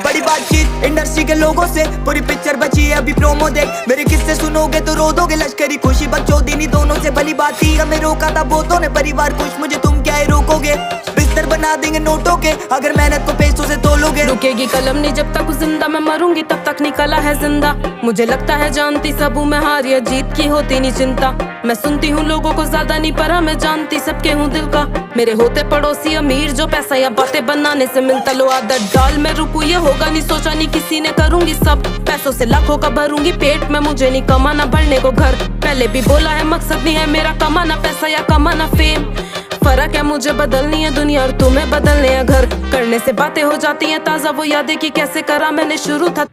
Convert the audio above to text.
बड़ी बातचीत इंडस्ट्री के लोगों से, पूरी पिक्चर बची है अभी प्रोमो देख। मेरे किस्से सुनोगे तो रो दोगे, लश्करी खुशी बकचोदी दोनों से भली बात थी। हमें रोका था बहुतों ने, परिवार खुश मुझे तुम क्या ही रोकोगे। बिस्तर बना देंगे नोटों के अगर मेहनत को पैसों से तोलोगे। रुकेगी कलम नहीं जब तक जिंदा, मैं मरूंगी तब तक नहीं कला है जिंदा। मुझे लगता है जानती सब हूँ मैं, हार या जीत की होती नहीं चिंता। मैं सुनती हूँ लोगों को ज्यादा नहीं, पर मैं जानती सबके हूँ दिल का। मेरे होते पड़ोसी अमीर जो पैसा या बातें बनाने से मिलता, लो आदत डाल मैं रुकू ये होगा नहीं सोचा नहीं किसी ने, करूंगी सब पैसों से लाखों का भरूंगी पेट में। मुझे नहीं कमाना भरने को घर, पहले भी बोला है मकसद नहीं है मेरा कमाना पैसा या कमाना फेम। फर्क है मुझे बदलनी है दुनिया और तुम्हें बदलने है घर। करने से बातें हो जाती हैं ताजा वो यादें कि कैसे करा मैंने शुरू था।